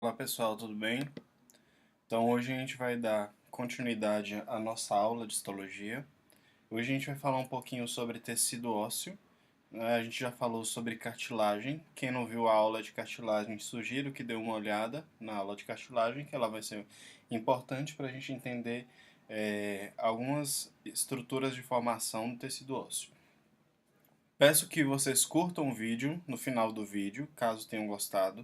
Olá pessoal, tudo bem? Então hoje a gente vai dar continuidade à nossa aula de histologia. Hoje a gente vai falar um pouquinho sobre tecido ósseo, né? A gente já falou sobre cartilagem. Quem não viu a aula de cartilagem, sugiro que dê uma olhada na aula de cartilagem, que ela vai ser importante para a gente entender algumas estruturas de formação do tecido ósseo. Peço que vocês curtam o vídeo no final do vídeo, caso tenham gostado,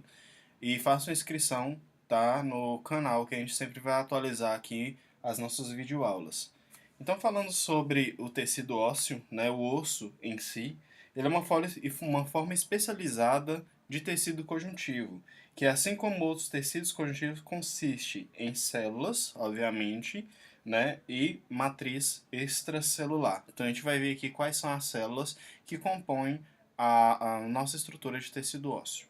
e façam inscrição, tá, no canal, que a gente sempre vai atualizar aqui as nossas videoaulas. Então, falando sobre o tecido ósseo, né, o osso em si, ele é uma forma especializada de tecido conjuntivo, que assim como outros tecidos conjuntivos consiste em células, obviamente, né, e matriz extracelular. Então a gente vai ver aqui quais são as células que compõem a nossa estrutura de tecido ósseo.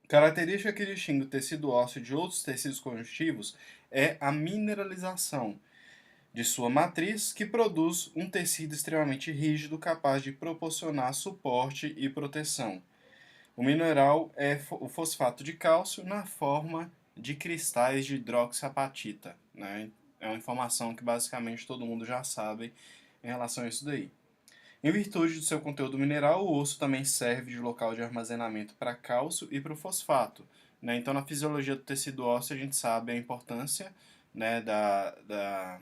Característica que distingue o tecido ósseo de outros tecidos conjuntivos é a mineralização de sua matriz, que produz um tecido extremamente rígido capaz de proporcionar suporte e proteção. O mineral é o fosfato de cálcio na forma de cristais de hidroxiapatita, né? É uma informação que basicamente todo mundo já sabe em relação a isso daí. Em virtude do seu conteúdo mineral, o osso também serve de local de armazenamento para cálcio e para o fosfato, né? Então, na fisiologia do tecido ósseo, a gente sabe a importância, né,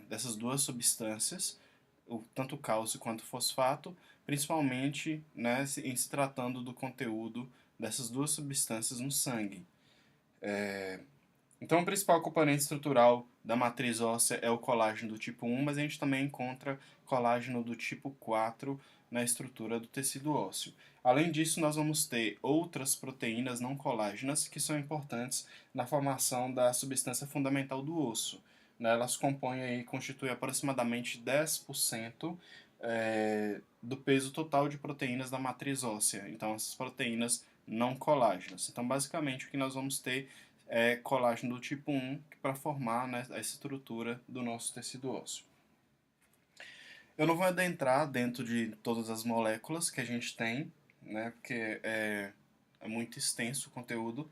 dessas duas substâncias, tanto o cálcio quanto o fosfato, principalmente, né, em se tratando do conteúdo dessas duas substâncias no sangue. Então, o principal componente estrutural da matriz óssea é o colágeno do tipo 1, mas a gente também encontra colágeno do tipo 4 na estrutura do tecido ósseo. Além disso, nós vamos ter outras proteínas não colágenas que são importantes na formação da substância fundamental do osso. Elas compõem e constituem aproximadamente 10% do peso total de proteínas da matriz óssea. Então, essas proteínas não colágenas. Então, basicamente, o que nós vamos ter colágeno do tipo 1 para formar, né, a estrutura do nosso tecido ósseo. Eu não vou adentrar dentro de todas as moléculas que a gente tem, né, porque é muito extenso o conteúdo.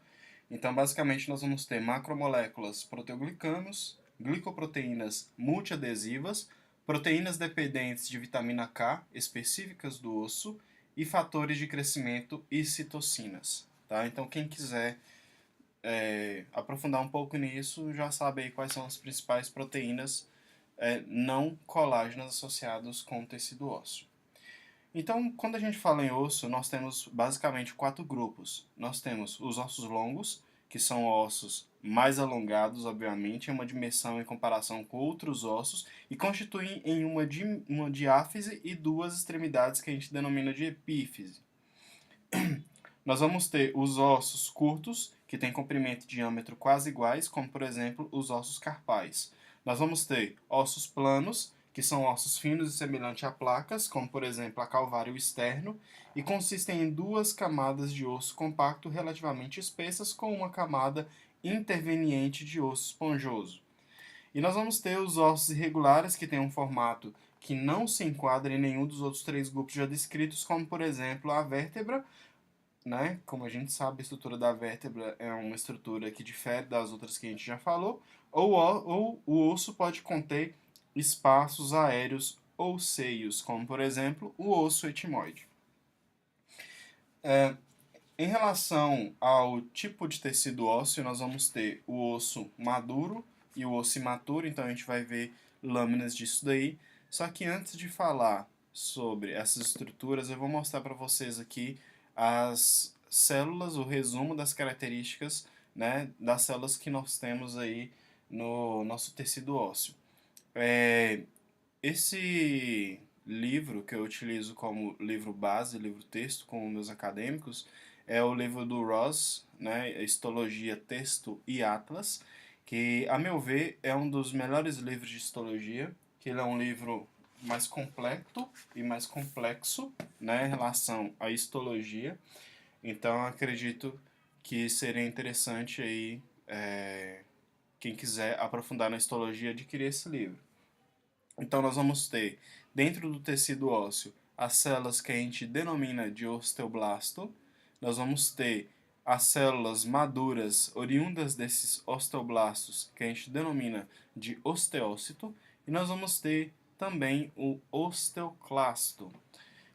Então, basicamente, nós vamos ter macromoléculas proteoglicanos, glicoproteínas multiadesivas, proteínas dependentes de vitamina K, específicas do osso, e fatores de crescimento e citocinas. Tá? Então, quem quiser aprofundar um pouco nisso, já sabe aí quais são as principais proteínas não colágenas associadas com o tecido ósseo. Então, quando a gente fala em osso, nós temos basicamente quatro grupos. Nós temos os ossos longos, que são ossos mais alongados, obviamente, em uma dimensão em comparação com outros ossos, e constituem em uma diáfise e duas extremidades que a gente denomina de epífise. Nós vamos ter os ossos curtos, que têm comprimento e diâmetro quase iguais, como por exemplo os ossos carpais. Nós vamos ter ossos planos, que são ossos finos e semelhantes a placas, como por exemplo a calvário externo, e consistem em duas camadas de osso compacto relativamente espessas com uma camada interveniente de osso esponjoso. E nós vamos ter os ossos irregulares, que têm um formato que não se enquadra em nenhum dos outros três grupos já descritos, como por exemplo a vértebra, né? Como a gente sabe, a estrutura da vértebra é uma estrutura que difere das outras que a gente já falou, ou o osso pode conter espaços aéreos ou seios, como por exemplo o osso etimoide. Em relação ao tipo de tecido ósseo, nós vamos ter o osso maduro e o osso imaturo, então a gente vai ver lâminas disso daí. Só que antes de falar sobre essas estruturas, eu vou mostrar para vocês aqui as células, o resumo das características, né, das células que nós temos aí no nosso tecido ósseo. Esse livro que eu utilizo como livro base, livro texto com meus acadêmicos, é o livro do Ross, né, Histologia, Texto e Atlas, que, a meu ver, é um dos melhores livros de histologia, que ele é um livro mais completo e mais complexo, né, em relação à histologia. Então, acredito que seria interessante aí, quem quiser aprofundar na histologia, adquirir esse livro. Então, nós vamos ter, dentro do tecido ósseo, as células que a gente denomina de osteoblasto. Nós vamos ter as células maduras oriundas desses osteoblastos, que a gente denomina de osteócito, e nós vamos ter também o osteoclasto.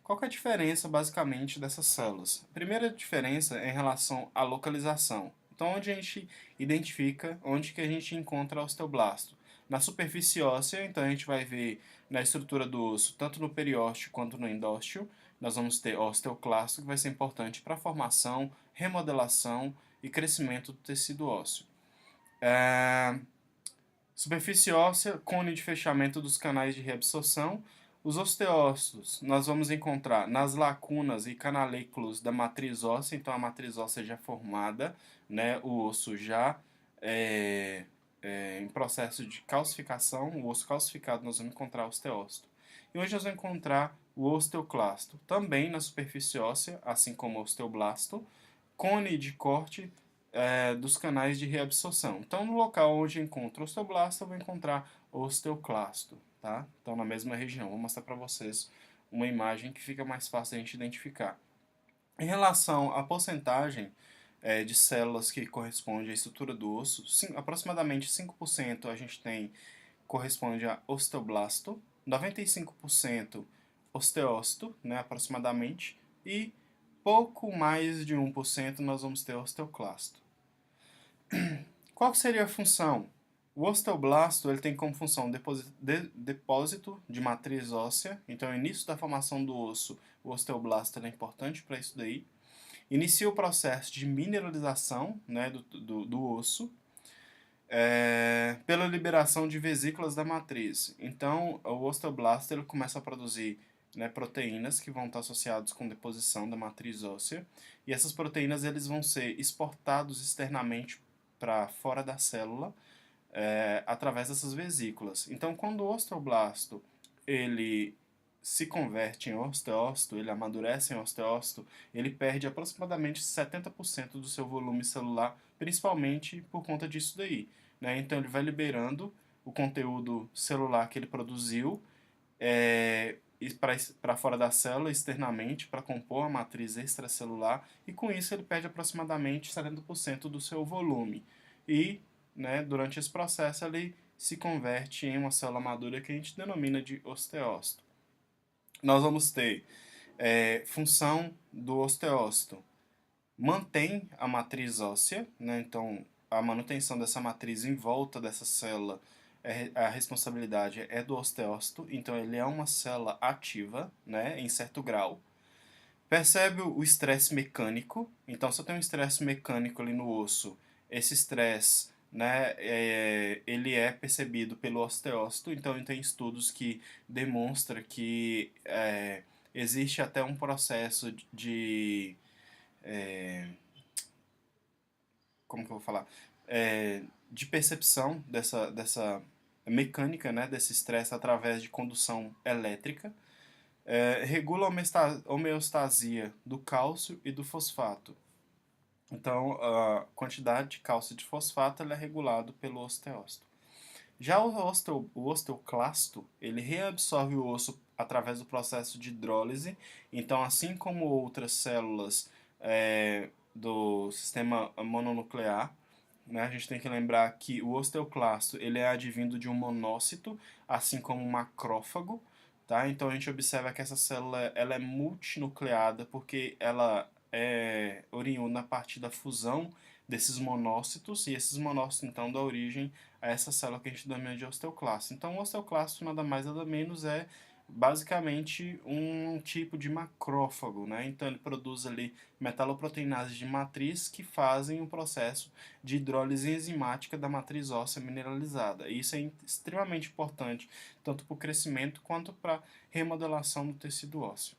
Qual que é a diferença, basicamente, dessas células? A primeira diferença é em relação à localização. Então, onde a gente identifica, onde que a gente encontra o osteoblasto? Na superfície óssea, então a gente vai ver na estrutura do osso, tanto no periósteo quanto no endósteo, nós vamos ter osteoclasto, que vai ser importante para a formação, remodelação e crescimento do tecido ósseo. Superfície óssea, cone de fechamento dos canais de reabsorção. Os osteócitos nós vamos encontrar nas lacunas e canaléculos da matriz óssea, então a matriz óssea já formada, né, o osso já em processo de calcificação, o osso calcificado nós vamos encontrar o osteócito. E hoje nós vamos encontrar o osteoclasto, também na superfície óssea, assim como o osteoblasto, cone de corte dos canais de reabsorção. Então, no local onde encontra osteoblasto, eu vou encontrar osteoclasto, tá? Então, na mesma região. Vou mostrar para vocês uma imagem que fica mais fácil a gente identificar. Em relação à porcentagem de células que corresponde à estrutura do osso, aproximadamente 5% a gente tem corresponde a osteoblasto, 95% osteócito, né, aproximadamente, e pouco mais de 1% nós vamos ter osteoclasto. Qual seria a função? O osteoblasto ele tem como função depósito de matriz óssea, então, no início da formação do osso, o osteoblasto é importante para isso daí. Inicia o processo de mineralização, né, do osso, pela liberação de vesículas da matriz. Então, o osteoblasto ele começa a produzir, né, proteínas que vão estar associadas com deposição da matriz óssea, e essas proteínas eles vão ser exportados externamente para fora da célula através dessas vesículas. Então, quando o osteoblasto ele se converte em osteócito, ele amadurece em osteócito, ele perde aproximadamente 70% do seu volume celular, principalmente por conta disso daí, né? Então ele vai liberando o conteúdo celular que ele produziu para fora da célula externamente para compor a matriz extracelular, e com isso ele perde aproximadamente 70% do seu volume. E, né, durante esse processo ele se converte em uma célula madura que a gente denomina de osteócito. Nós vamos ter função do osteócito. Mantém a matriz óssea, né? Então a manutenção dessa matriz em volta dessa célula, a responsabilidade é do osteócito, então ele é uma célula ativa, né, em certo grau. Percebe o estresse mecânico, então se eu tenho um estresse mecânico ali no osso, esse estresse, né, ele é percebido pelo osteócito, então tem estudos que demonstram que existe até um processo como que eu vou falar? De percepção dessa mecânica, né, desse estresse através de condução elétrica. Regula a homeostasia do cálcio e do fosfato. Então, a quantidade de cálcio e de fosfato é regulado pelo osteócito. Já o osteoclasto, ele reabsorve o osso através do processo de hidrólise. Então, assim como outras células do sistema mononuclear, né, a gente tem que lembrar que o osteoclasto ele é advindo de um monócito, assim como um macrófago. Tá? Então, a gente observa que essa célula ela é multinucleada porque ela é oriunda a partir da fusão desses monócitos, e esses monócitos, então, dão origem a essa célula que a gente denomina de osteoclasto. Então, o osteoclasto nada mais nada menos é basicamente um tipo de macrófago, né? Então ele produz ali metaloproteinases de matriz que fazem o processo de hidrólise enzimática da matriz óssea mineralizada. E isso é extremamente importante tanto para o crescimento quanto para a remodelação do tecido ósseo.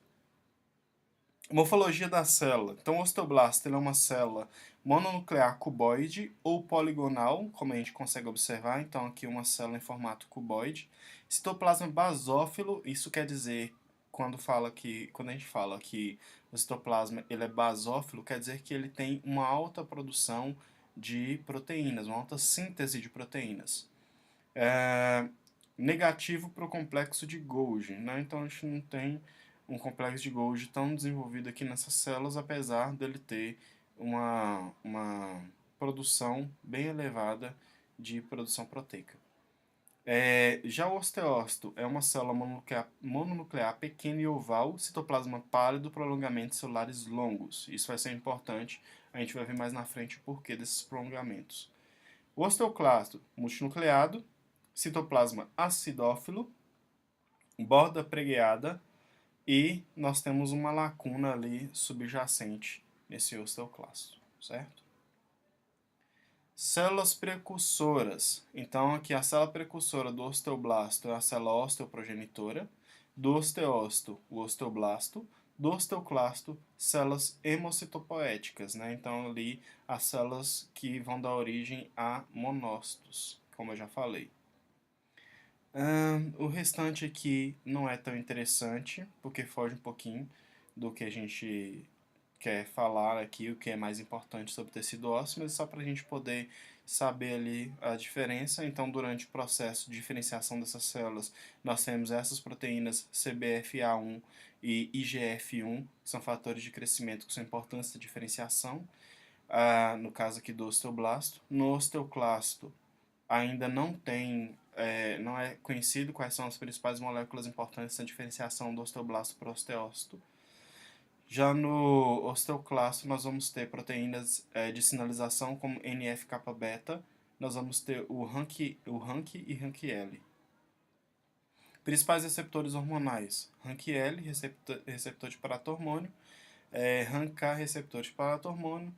Morfologia da célula. Então, o osteoblasto é uma célula mononuclear cuboide ou poligonal, como a gente consegue observar. Então, aqui uma célula em formato cuboide. Citoplasma basófilo, isso quer dizer, quando a gente fala que o citoplasma ele é basófilo, quer dizer que ele tem uma alta produção de proteínas, uma alta síntese de proteínas. Negativo para o complexo de Golgi, né? Então, a gente não tem um complexo de Golgi tão desenvolvido aqui nessas células, apesar dele ter uma produção bem elevada de produção proteica. Já o osteócito é uma célula mononuclear pequena e oval, citoplasma pálido, prolongamentos celulares longos. Isso vai ser importante, a gente vai ver mais na frente o porquê desses prolongamentos. O osteoclasto multinucleado, citoplasma acidófilo, borda pregueada e nós temos uma lacuna ali subjacente nesse osteoclasto, certo? Células precursoras. Então, aqui a célula precursora do osteoblasto é a célula osteoprogenitora, do osteócito, o osteoblasto, do osteoclasto, células hemocitopoéticas, né? Então, ali as células que vão dar origem a monócitos, como eu já falei. O restante aqui não é tão interessante, porque foge um pouquinho do que a gente quer falar aqui, o que é mais importante sobre o tecido ósseo, mas só para a gente poder saber ali a diferença. Então, durante o processo de diferenciação dessas células, nós temos essas proteínas CBFA1 e IGF-1, que são fatores de crescimento que são importantes da diferenciação, no caso aqui do osteoblasto. No osteoclasto, ainda não é conhecido quais são as principais moléculas importantes na diferenciação do osteoblasto para o osteócito. Já no osteoclasto, nós vamos ter proteínas de sinalização como NF-kappa-beta, nós vamos ter o RANK e RANK-L. Principais receptores hormonais: RANK-L, receptor de paratormônio, RANK-K, receptor de paratormônio,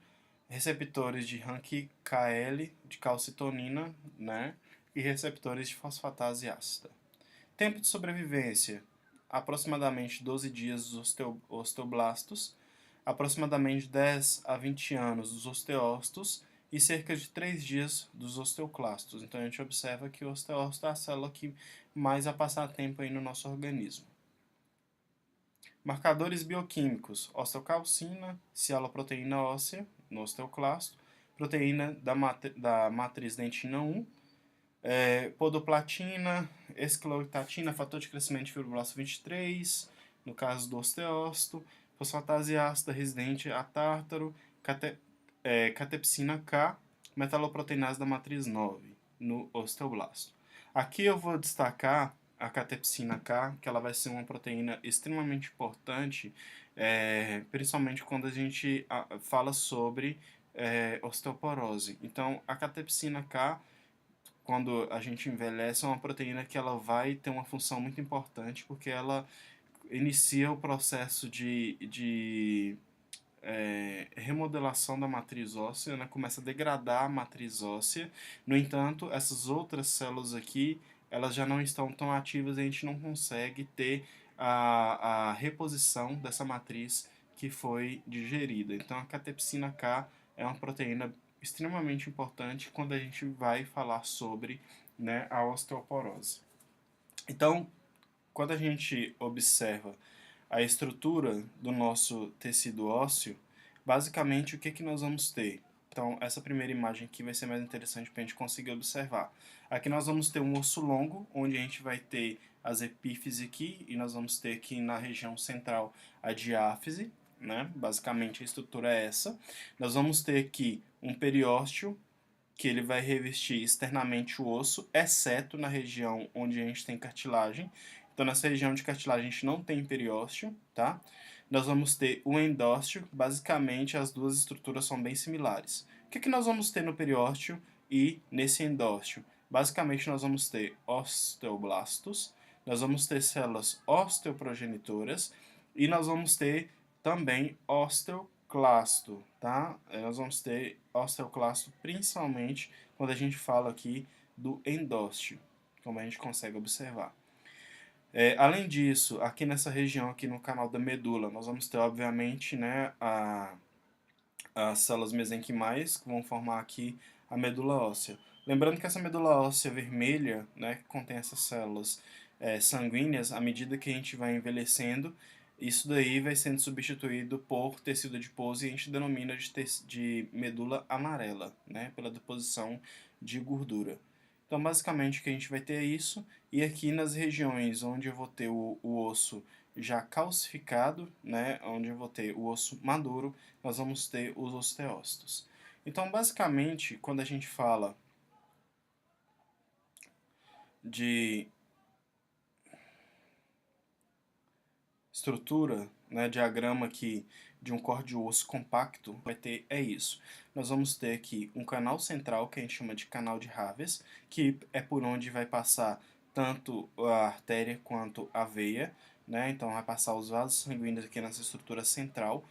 receptores de RANK-KL, de calcitonina, né, e receptores de fosfatase ácida. Tempo de sobrevivência: aproximadamente 12 dias dos osteoblastos, aproximadamente 10 a 20 anos dos osteócitos e cerca de 3 dias dos osteoclastos. Então a gente observa que o osteócito é a célula que mais vai passar tempo aí no nosso organismo. Marcadores bioquímicos: osteocalcina, cialoproteína óssea no osteoclasto, proteína da matriz dentina 1, podoplatina, esclerotatina, fator de crescimento de fibroblasto 23, no caso do osteócito, fosfatase ácida residente a tártaro, catepsina K, metaloproteinase da matriz 9, no osteoblasto. Aqui eu vou destacar a catepsina K, que ela vai ser uma proteína extremamente importante, principalmente quando a gente fala sobre osteoporose. Então, a catepsina K, quando a gente envelhece, é uma proteína que ela vai ter uma função muito importante, porque ela inicia o processo de remodelação da matriz óssea, né? Começa a degradar a matriz óssea. No entanto, essas outras células aqui, elas já não estão tão ativas e a gente não consegue ter a reposição dessa matriz que foi digerida. Então, a catepsina K é uma proteína extremamente importante quando a gente vai falar sobre, né, a osteoporose. Então, quando a gente observa a estrutura do nosso tecido ósseo, basicamente o que nós vamos ter? Então, essa primeira imagem aqui vai ser mais interessante para a gente conseguir observar. Aqui nós vamos ter um osso longo, onde a gente vai ter as epífises aqui, e nós vamos ter aqui na região central a diáfise, né? Basicamente a estrutura é essa. Nós vamos ter aqui um periósteo, que ele vai revestir externamente o osso, exceto na região onde a gente tem cartilagem. Então, nessa região de cartilagem a gente não tem periósteo, tá? Nós vamos ter o endósteo, basicamente as duas estruturas são bem similares. O que nós vamos ter no periósteo e nesse endósteo? Basicamente nós vamos ter osteoblastos, nós vamos ter células osteoprogenitoras e nós vamos ter também osteoclasto, tá? Nós vamos ter osteoclasto principalmente quando a gente fala aqui do endósteo, como a gente consegue observar. Além disso, aqui nessa região, aqui no canal da medula, nós vamos ter, obviamente, né, as células mesenquimais, que vão formar aqui a medula óssea. Lembrando que essa medula óssea vermelha, né, que contém essas células sanguíneas, à medida que a gente vai envelhecendo, isso daí vai sendo substituído por tecido adiposo e a gente denomina de medula amarela, né, pela deposição de gordura. Então, basicamente, o que a gente vai ter é isso. E aqui nas regiões onde eu vou ter o osso já calcificado, né, onde eu vou ter o osso maduro, nós vamos ter os osteócitos. Então, basicamente, quando a gente fala de estrutura, né, diagrama aqui de um corte de osso compacto, vai ter é isso. Nós vamos ter aqui um canal central, que a gente chama de canal de Harvest, que é por onde vai passar tanto a artéria quanto a veia, né? Então vai passar os vasos sanguíneos aqui nessa estrutura central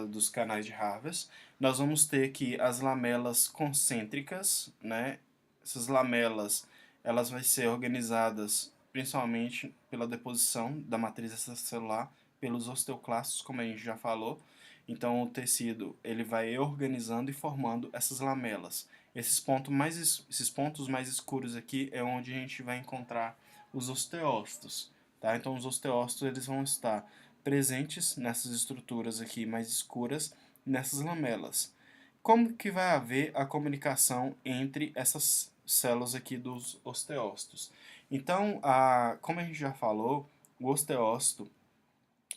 dos canais de Harvest. Nós vamos ter aqui as lamelas concêntricas, né? Essas lamelas, elas vão ser organizadas principalmente pela deposição da matriz extracelular pelos osteoclastos, como a gente já falou. Então o tecido ele vai organizando e formando essas lamelas. Esses pontos mais escuros aqui é onde a gente vai encontrar os osteócitos. Tá? Então os osteócitos eles vão estar presentes nessas estruturas aqui mais escuras, nessas lamelas. Como que vai haver a comunicação entre essas células aqui dos osteócitos? Então, como a gente já falou, o osteócito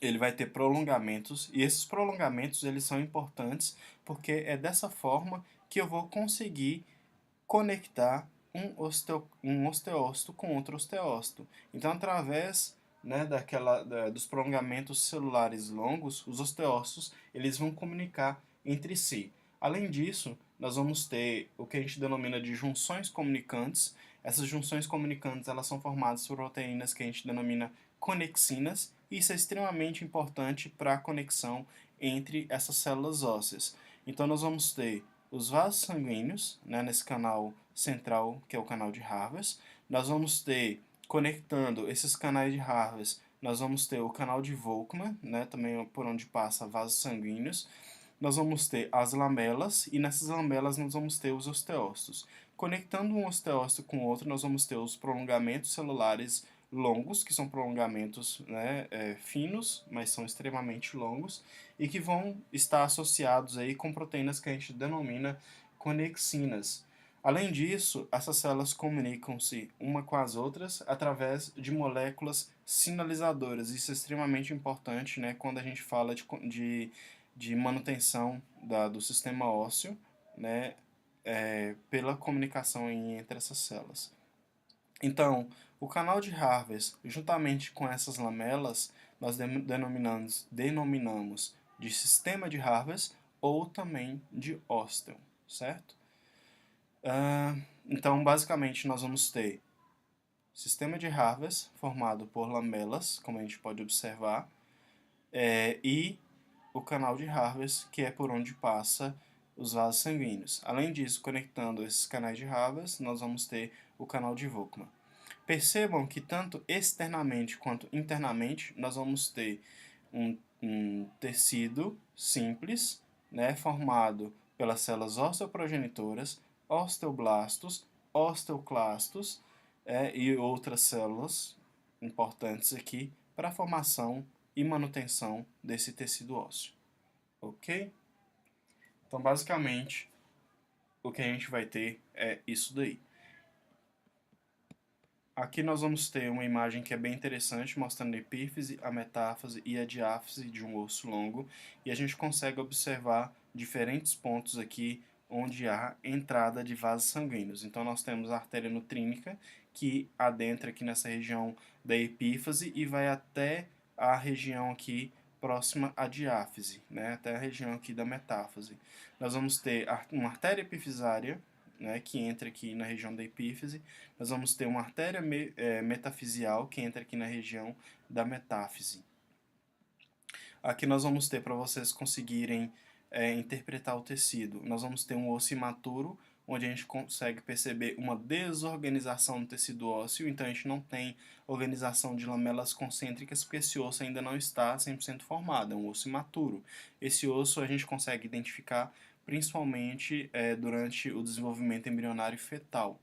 ele vai ter prolongamentos e esses prolongamentos eles são importantes porque é dessa forma que eu vou conseguir conectar um osteócito com outro osteócito. Então, através, né, dos prolongamentos celulares longos, os osteócitos eles vão comunicar entre si. Além disso, nós vamos ter o que a gente denomina de junções comunicantes. Essas junções comunicantes elas são formadas por proteínas que a gente denomina conexinas, e isso é extremamente importante para a conexão entre essas células ósseas. Então, nós vamos ter os vasos sanguíneos, né, nesse canal central, que é o canal de Harvest. Nós vamos ter, conectando esses canais de Harvest, nós vamos ter o canal de Volkmann, né, também por onde passa vasos sanguíneos. Nós vamos ter as lamelas, e nessas lamelas nós vamos ter os osteócitos. Conectando um osteócito com o outro, nós vamos ter os prolongamentos celulares longos, que são prolongamentos, né, finos, mas são extremamente longos, e que vão estar associados aí com proteínas que a gente denomina conexinas. Além disso, essas células comunicam-se uma com as outras através de moléculas sinalizadoras. Isso é extremamente importante, né, quando a gente fala de manutenção do sistema ósseo, né, pela comunicação entre essas células. Então, o canal de Harvest, juntamente com essas lamelas, nós denominamos de sistema de Harvest ou também de ósteo, certo? Então, basicamente, nós vamos ter sistema de Harvest formado por lamelas, como a gente pode observar, e o canal de Harvest, que é por onde passa os vasos sanguíneos. Além disso, conectando esses canais de Harvest, nós vamos ter o canal de Volkmann. Percebam que tanto externamente quanto internamente nós vamos ter um tecido simples, né, formado pelas células osteoprogenitoras, osteoblastos, osteoclastos e outras células importantes aqui para a formação e manutenção desse tecido ósseo. Ok? Então, basicamente, o que a gente vai ter é isso daí. Aqui nós vamos ter uma imagem que é bem interessante, mostrando a epífise, a metáfise e a diáfise de um osso longo, e a gente consegue observar diferentes pontos aqui onde há entrada de vasos sanguíneos. Então nós temos a artéria nutrínica, que adentra aqui nessa região da epífise e vai até a região aqui próxima à diáfise, né, até a região aqui da metáfise. Nós vamos ter uma artéria epifisária, né, que entra aqui na região da epífise. Nós vamos ter uma artéria metafisial, que entra aqui na região da metáfise. Aqui nós vamos ter, para vocês conseguirem interpretar o tecido, nós vamos ter um osso imaturo, onde a gente consegue perceber uma desorganização do tecido ósseo, então a gente não tem organização de lamelas concêntricas, porque esse osso ainda não está 100% formado, é um osso imaturo. Esse osso a gente consegue identificar principalmente durante o desenvolvimento embrionário fetal.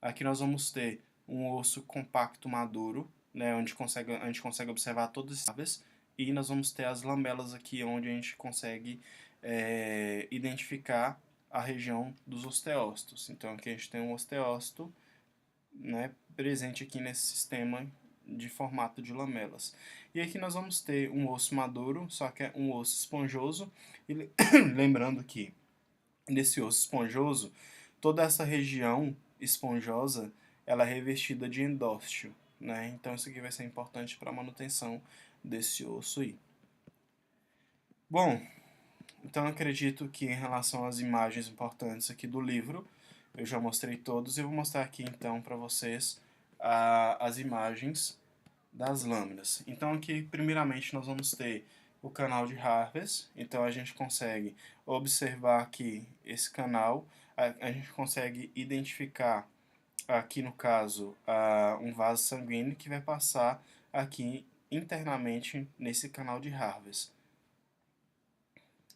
Aqui nós vamos ter um osso compacto maduro, né, onde a gente consegue observar todas as aves, e nós vamos ter as lamelas aqui, onde a gente consegue identificar a região dos osteócitos. Então aqui a gente tem um osteócito, né, presente aqui nesse sistema de formato de lamelas. E aqui nós vamos ter um osso maduro, só que é um osso esponjoso, e lembrando que nesse osso esponjoso, toda essa região esponjosa, ela é revestida de endósteo, né? Então isso aqui vai ser importante para a manutenção desse osso aí. Bom, então eu acredito que em relação às imagens importantes aqui do livro, eu já mostrei todos e eu vou mostrar aqui então para vocês as imagens das lâminas. Então aqui primeiramente nós vamos ter o canal de Harvest, então a gente consegue observar aqui esse canal, a gente consegue identificar aqui no caso um vaso sanguíneo que vai passar aqui internamente nesse canal de Harvest.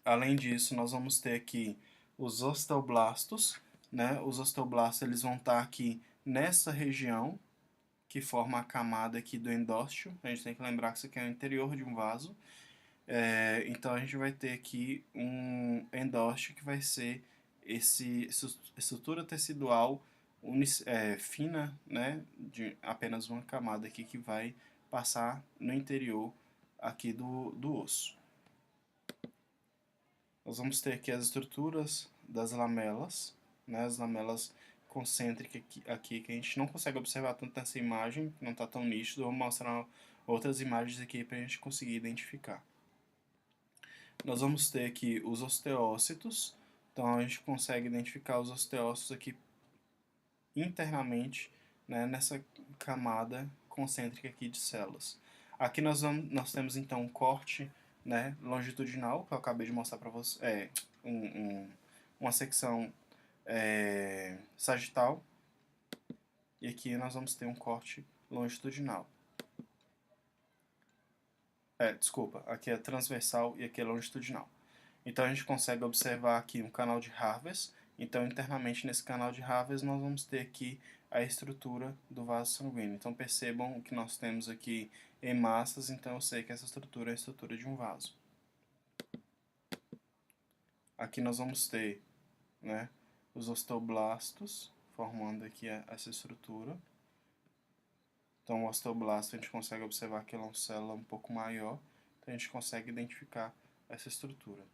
Além disso, nós vamos ter aqui os osteoblastos, né? Os osteoblastos eles vão estar aqui nessa região que forma a camada aqui do endósteo. A gente tem que lembrar que isso aqui é o interior de um vaso. Então a gente vai ter aqui um endósteo que vai ser essa estrutura tecidual fina, né? De apenas uma camada aqui que vai passar no interior aqui do osso. Nós vamos ter aqui as estruturas das lamelas, né, as lamelas concêntricas aqui que a gente não consegue observar tanto nessa imagem, não está tão nítido. Eu vou mostrar outras imagens aqui para a gente conseguir identificar. Nós vamos ter aqui os osteócitos, então a gente consegue identificar os osteócitos aqui internamente, né, nessa camada concêntrica aqui de células. Aqui nós temos então um corte, né, longitudinal, que eu acabei de mostrar para você, uma secção sagital, e aqui nós vamos ter um corte longitudinal. Desculpa, aqui é transversal e aqui é longitudinal. Então a gente consegue observar aqui um canal de Harvest. Então internamente nesse canal de Harvest nós vamos ter aqui a estrutura do vaso sanguíneo. Então percebam que nós temos aqui em massas, então eu sei que essa estrutura é a estrutura de um vaso. Aqui nós vamos ter, né, os osteoblastos formando aqui essa estrutura. Então o osteoblasto a gente consegue observar que ela é uma célula um pouco maior, então a gente consegue identificar essa estrutura.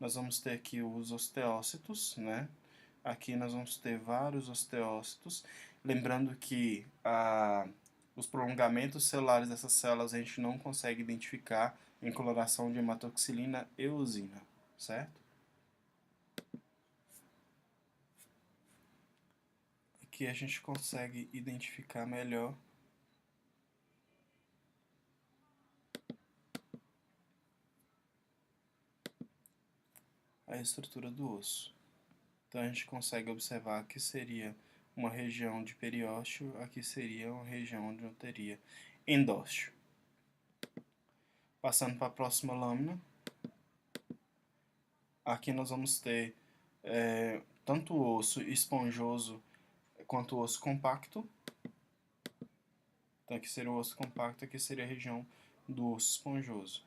Nós vamos ter aqui os osteócitos, né? Aqui nós vamos ter vários osteócitos, lembrando que os prolongamentos celulares dessas células a gente não consegue identificar em coloração de hematoxilina e eosina, certo? Aqui a gente consegue identificar melhor a estrutura do osso. Então a gente consegue observar que seria uma região de periósteo, aqui seria uma região onde eu teria endósteo. Passando para a próxima lâmina, aqui nós vamos ter tanto o osso esponjoso quanto o osso compacto. Então aqui seria o osso compacto, aqui seria a região do osso esponjoso.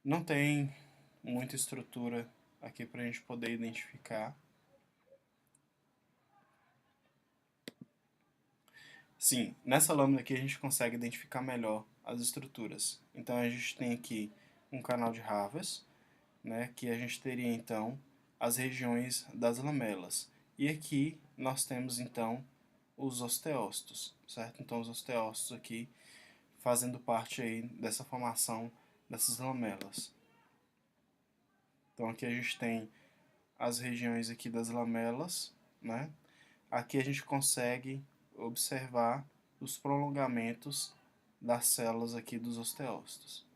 Não tem muita estrutura aqui para a gente poder identificar. Sim, nessa lâmina aqui a gente consegue identificar melhor as estruturas. Então a gente tem aqui um canal de Harvest, né, que a gente teria então as regiões das lamelas. E aqui nós temos então os osteócitos, certo? Então os osteócitos aqui fazendo parte aí dessa formação dessas lamelas. Então aqui a gente tem as regiões aqui das lamelas, né? Aqui a gente consegue observar os prolongamentos das células aqui dos osteócitos.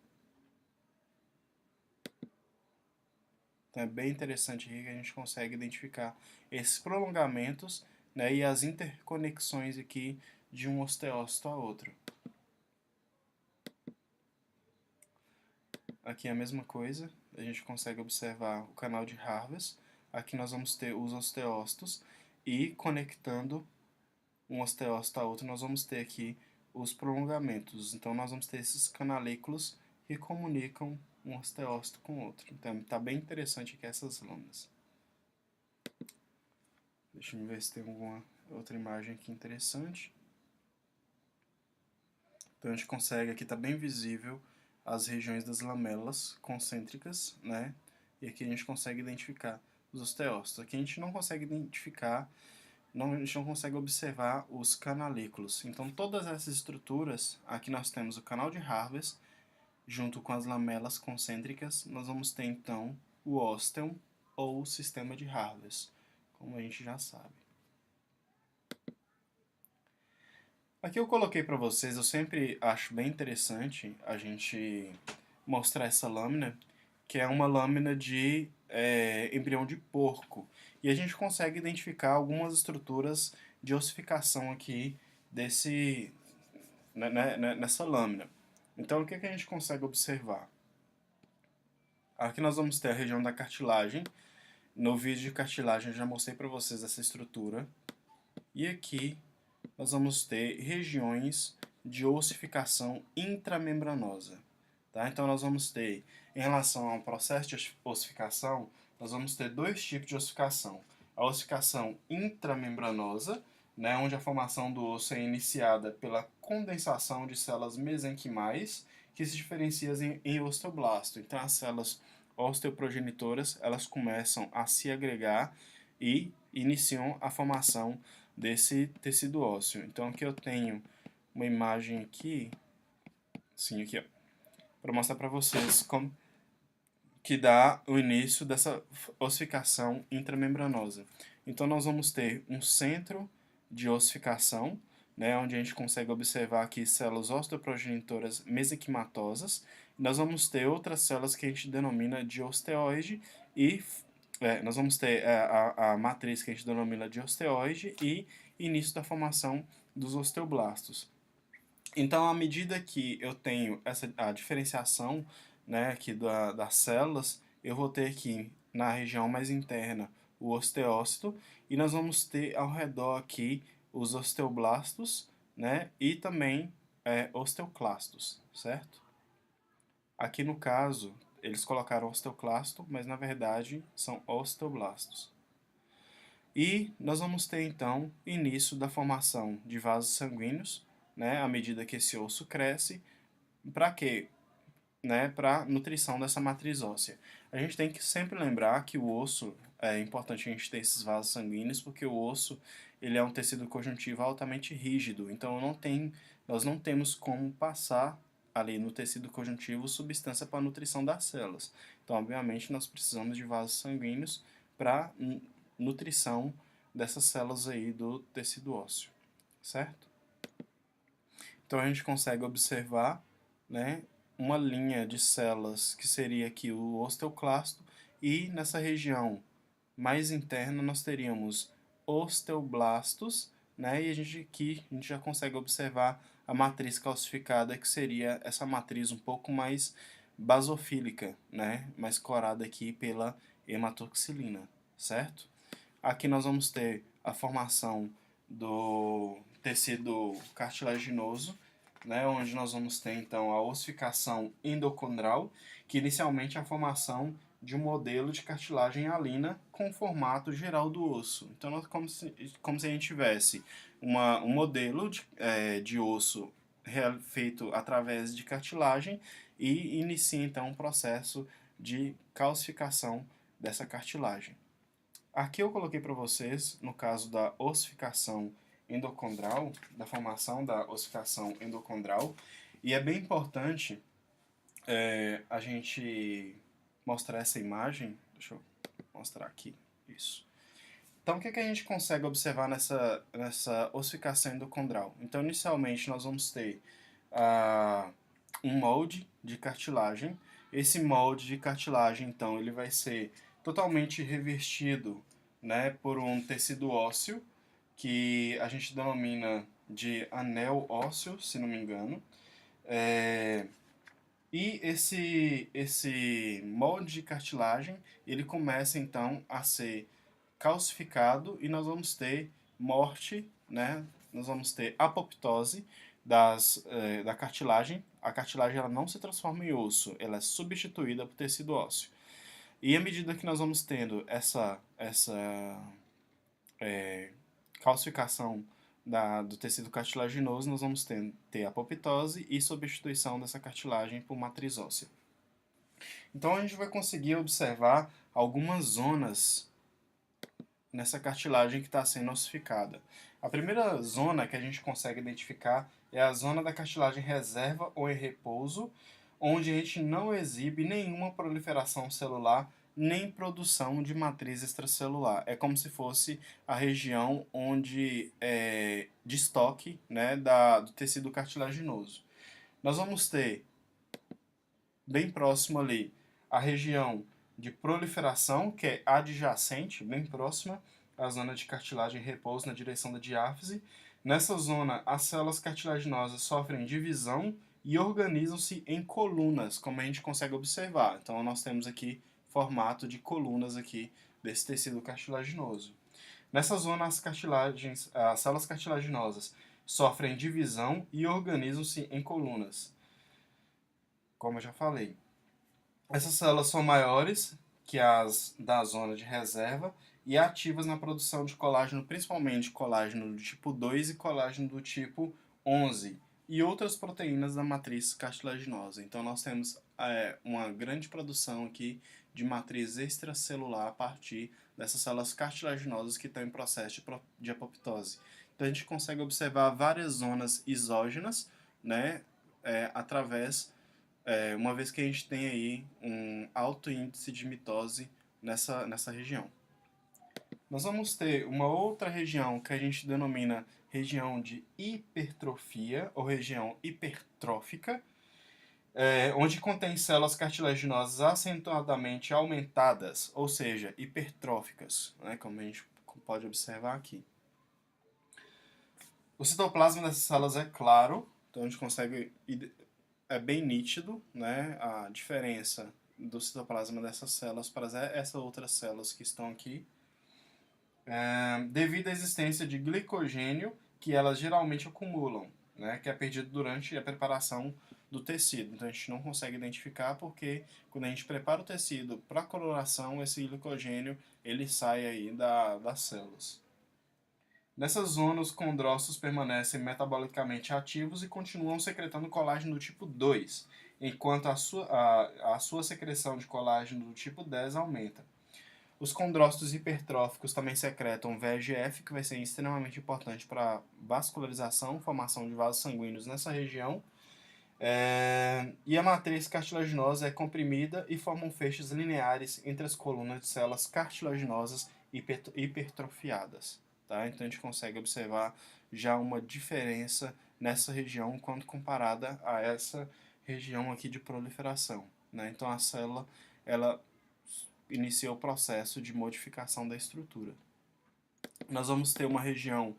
Então é bem interessante aqui que a gente consegue identificar esses prolongamentos, né, e as interconexões aqui de um osteócito a outro. Aqui é a mesma coisa, a gente consegue observar o canal de Harvest. Aqui nós vamos ter os osteócitos e conectando um osteócito a outro, nós vamos ter aqui os prolongamentos. Então nós vamos ter esses canalículos que comunicam um osteócito com o outro. Então está bem interessante aqui essas lâminas. Deixa eu ver se tem alguma outra imagem aqui interessante. Então a gente consegue, aqui está bem visível as regiões das lamelas concêntricas, né? E aqui a gente consegue identificar os osteócitos. Aqui a gente não consegue identificar, a gente não consegue observar os canalículos. Então todas essas estruturas, aqui nós temos o canal de Harvest, junto com as lamelas concêntricas, nós vamos ter então o ósteon ou o sistema de Harvest, como a gente já sabe. Aqui eu coloquei para vocês, eu sempre acho bem interessante a gente mostrar essa lâmina, que é uma lâmina de embrião de porco. E a gente consegue identificar algumas estruturas de ossificação aqui nessa lâmina. Então o que a gente consegue observar? Aqui nós vamos ter a região da cartilagem. No vídeo de cartilagem eu já mostrei para vocês essa estrutura. E aqui nós vamos ter regiões de ossificação intramembranosa. Tá? Então nós vamos ter, em relação ao processo de ossificação, nós vamos ter dois tipos de ossificação. A ossificação intramembranosa, né, onde a formação do osso é iniciada pela condensação de células mesenquimais, que se diferenciam em osteoblasto. Então as células osteoprogenitoras, elas começam a se agregar e iniciam a formação desse tecido ósseo. Então aqui eu tenho uma imagem aqui, sim, aqui, ó, para mostrar para vocês como que dá o início dessa ossificação intramembranosa. Então nós vamos ter um centro de ossificação, né, onde a gente consegue observar aqui células osteoprogenitoras mesenquimatosas. Nós vamos ter outras células que a gente denomina de osteoide e nós vamos ter a matriz que a gente denomina de osteoide e início da formação dos osteoblastos. Então, à medida que eu tenho a diferenciação, né, aqui das células, eu vou ter aqui na região mais interna o osteócito e nós vamos ter ao redor aqui os osteoblastos, né, e também osteoclastos, certo? Aqui no caso, eles colocaram osteoclasto, mas na verdade são osteoblastos. E nós vamos ter então início da formação de vasos sanguíneos, né, à medida que esse osso cresce. Para quê? Né, para nutrição dessa matriz óssea. A gente tem que sempre lembrar que o osso, é importante a gente ter esses vasos sanguíneos, porque o osso ele é um tecido conjuntivo altamente rígido, então nós não temos como passar ali no tecido conjuntivo substância para a nutrição das células. Então, obviamente, nós precisamos de vasos sanguíneos para nutrição dessas células aí do tecido ósseo, certo? Então a gente consegue observar, né, uma linha de células que seria aqui o osteoclasto e nessa região mais interna nós teríamos osteoblastos, né, e aqui a gente já consegue observar a matriz calcificada, que seria essa matriz um pouco mais basofílica, né, mais corada aqui pela hematoxilina, certo? Aqui nós vamos ter a formação do tecido cartilaginoso, né, onde nós vamos ter então a ossificação endocondral, que inicialmente é a formação de um modelo de cartilagem hialina com o formato geral do osso. Então, é como se a gente tivesse um modelo de osso feito através de cartilagem e inicia então um processo de calcificação dessa cartilagem. Aqui eu coloquei para vocês, no caso da ossificação endocondral, da formação da ossificação endocondral, e é bem importante a gente mostrar essa imagem. Deixa eu mostrar aqui, isso. Então, o que a gente consegue observar nessa ossificação endocondral? Então, inicialmente, nós vamos ter um molde de cartilagem. Esse molde de cartilagem, então, ele vai ser totalmente revestido, né, por um tecido ósseo, que a gente denomina de anel ósseo, se não me engano. E esse molde de cartilagem, ele começa então a ser calcificado e nós vamos ter morte, né? Nós vamos ter apoptose da cartilagem. A cartilagem ela não se transforma em osso, ela é substituída por tecido ósseo. E à medida que nós vamos tendo essa calcificação do tecido cartilaginoso, nós vamos ter apoptose e substituição dessa cartilagem por matriz óssea. Então a gente vai conseguir observar algumas zonas nessa cartilagem que está sendo ossificada. A primeira zona que a gente consegue identificar é a zona da cartilagem reserva ou em repouso, onde a gente não exibe nenhuma proliferação celular nem produção de matriz extracelular. É como se fosse a região onde de estoque, né, do tecido cartilaginoso. Nós vamos ter bem próximo ali a região de proliferação, que é adjacente, bem próxima à zona de cartilagem em repouso na direção da diáfise. Nessa zona, as células cartilaginosas sofrem divisão e organizam-se em colunas, como a gente consegue observar. Então, nós temos aqui formato de colunas aqui desse tecido cartilaginoso. Nessa zona, as células cartilaginosas sofrem divisão e organizam-se em colunas, como eu já falei. Essas células são maiores que as da zona de reserva e ativas na produção de colágeno, principalmente colágeno do tipo 2 e colágeno do tipo 11 e outras proteínas da matriz cartilaginosa. Então nós temos uma grande produção aqui de matriz extracelular a partir dessas células cartilaginosas que estão em processo de apoptose. Então a gente consegue observar várias zonas exógenas, né, através uma vez que a gente tem aí um alto índice de mitose nessa região. Nós vamos ter uma outra região que a gente denomina região de hipertrofia ou região hipertrófica, onde contém células cartilaginosas acentuadamente aumentadas, ou seja, hipertróficas, né, como a gente pode observar aqui. O citoplasma dessas células é claro, então a gente consegue bem nítido, né, a diferença do citoplasma dessas células para essas outras células que estão aqui, devido à existência de glicogênio que elas geralmente acumulam, né, que é perdido durante a preparação do tecido. Então a gente não consegue identificar porque quando a gente prepara o tecido para coloração, esse glicogênio ele sai aí das células. Nessa zona, os condrócitos permanecem metabolicamente ativos e continuam secretando colágeno do tipo 2, enquanto a sua secreção de colágeno do tipo 10 aumenta. Os condrócitos hipertróficos também secretam VEGF, que vai ser extremamente importante para vascularização, formação de vasos sanguíneos nessa região. E a matriz cartilaginosa é comprimida e formam feixes lineares entre as colunas de células cartilaginosas hipertrofiadas. Tá? Então a gente consegue observar já uma diferença nessa região quando comparada a essa região aqui de proliferação. Né? Então a célula ela inicia o processo de modificação da estrutura. Nós vamos ter uma região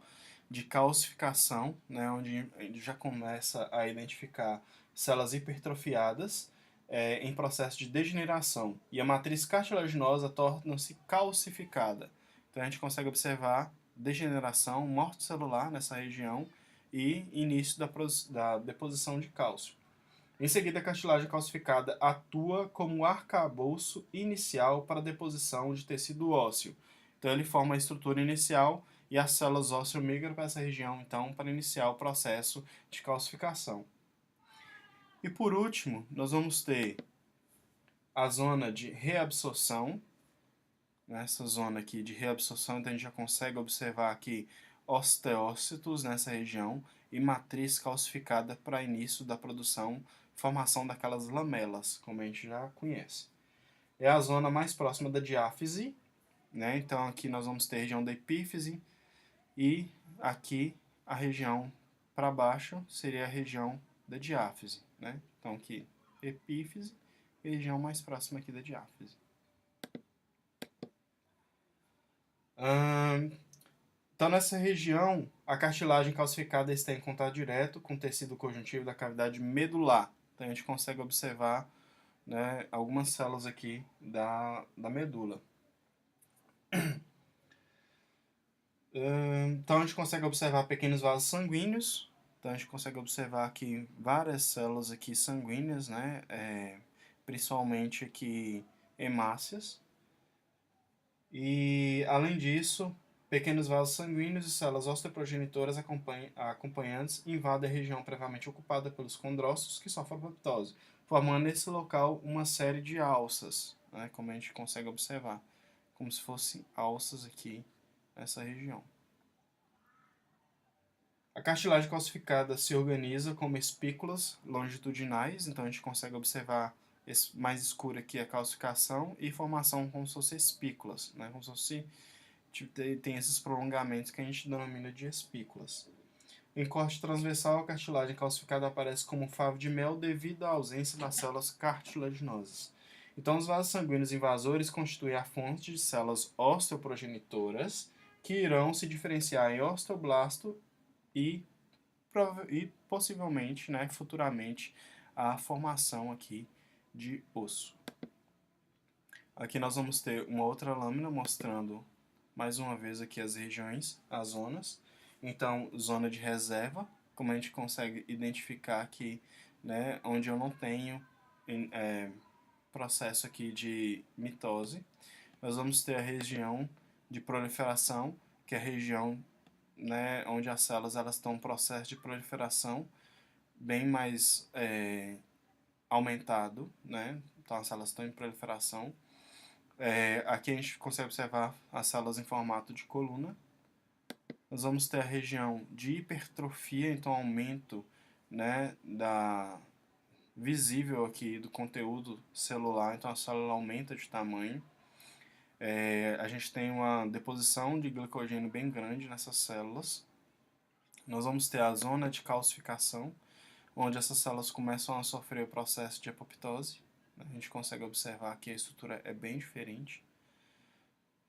de calcificação, né, onde a gente já começa a identificar células hipertrofiadas em processo de degeneração. E a matriz cartilaginosa torna-se calcificada. Então a gente consegue observar degeneração, morte celular nessa região e início da deposição de cálcio. Em seguida, a cartilagem calcificada atua como arcabouço inicial para a deposição de tecido ósseo. Então, ele forma a estrutura inicial e as células ósseas migram para essa região, então, para iniciar o processo de calcificação. E por último, nós vamos ter a zona de reabsorção. Nessa zona aqui de reabsorção, então a gente já consegue observar aqui osteócitos nessa região e matriz calcificada para início da produção, formação daquelas lamelas, como a gente já conhece. É a zona mais próxima da diáfise, né? Então aqui nós vamos ter a região da epífise e aqui a região para baixo seria a região da diáfise, né? Então aqui epífise e a região mais próxima aqui da diáfise. Então, nessa região, a cartilagem calcificada está em contato direto com o tecido conjuntivo da cavidade medular. Então, a gente consegue observar, né, algumas células aqui da medula. Então, a gente consegue observar pequenos vasos sanguíneos. Então, a gente consegue observar aqui várias células aqui sanguíneas, né, principalmente aqui hemácias. E, além disso, Pequenos vasos sanguíneos e células osteoprogenitoras acompanhantes invadem a região previamente ocupada pelos condrócitos que sofrem apoptose, formando nesse local uma série de alças, né, como a gente consegue observar, como se fossem alças aqui nessa região. A cartilagem calcificada se organiza como espículas longitudinais, então a gente consegue observar mais escuro aqui a calcificação e formação como se fossem espículas, né? Como se fosse, tem esses prolongamentos que a gente denomina de espículas. Em corte transversal, a cartilagem calcificada aparece como favo de mel devido à ausência das células cartilaginosas. Então, os vasos sanguíneos invasores constituem a fonte de células osteoprogenitoras que irão se diferenciar em osteoblasto e possivelmente, né, futuramente, a formação aqui de osso. Aqui nós vamos ter uma outra lâmina mostrando mais uma vez aqui as regiões, as zonas. Então, zona de reserva, como a gente consegue identificar aqui, né, onde eu não tenho processo aqui de mitose. Nós vamos ter a região de proliferação, que é a região, né, onde as células elas estão em processo de proliferação bem mais aumentado, né? Então as células estão em proliferação. Aqui a gente consegue observar as células em formato de coluna. Nós vamos ter a região de hipertrofia, então aumento, né, visível aqui do conteúdo celular, então a célula aumenta de tamanho. A gente tem uma deposição de glicogênio bem grande nessas células. Nós vamos ter a zona de calcificação, onde essas células começam a sofrer o processo de apoptose. A gente consegue observar que a estrutura é bem diferente.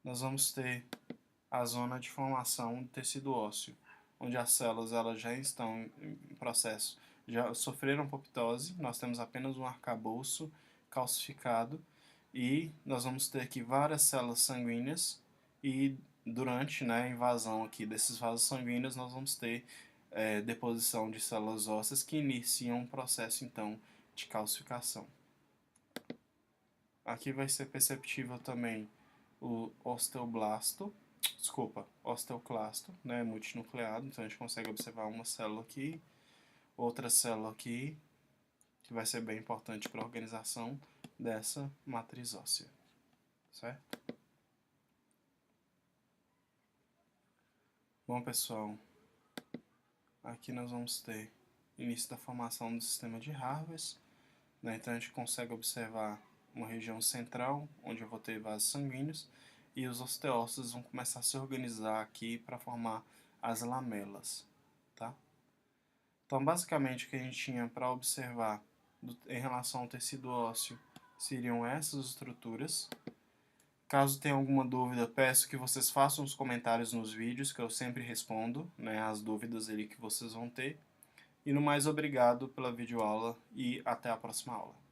Nós vamos ter a zona de formação do tecido ósseo, onde as células elas já estão em processo, já sofreram apoptose, nós temos apenas um arcabouço calcificado e nós vamos ter aqui várias células sanguíneas e durante, né, a invasão aqui desses vasos sanguíneos nós vamos ter deposição de células ósseas que iniciam um processo então de calcificação. Aqui vai ser perceptível também o osteoclasto, né, multinucleado, então a gente consegue observar uma célula aqui, outra célula aqui, que vai ser bem importante para a organização dessa matriz óssea, certo? Bom, pessoal, aqui nós vamos ter início da formação do sistema de Harvest, né, então a gente consegue observar uma região central, onde eu vou ter vasos sanguíneos, e os osteócitos vão começar a se organizar aqui para formar as lamelas, tá? Então, basicamente, o que a gente tinha para observar em relação ao tecido ósseo seriam essas estruturas. Caso tenha alguma dúvida, peço que vocês façam os comentários nos vídeos, que eu sempre respondo, né, as dúvidas ali que vocês vão ter. E no mais, obrigado pela videoaula e até a próxima aula.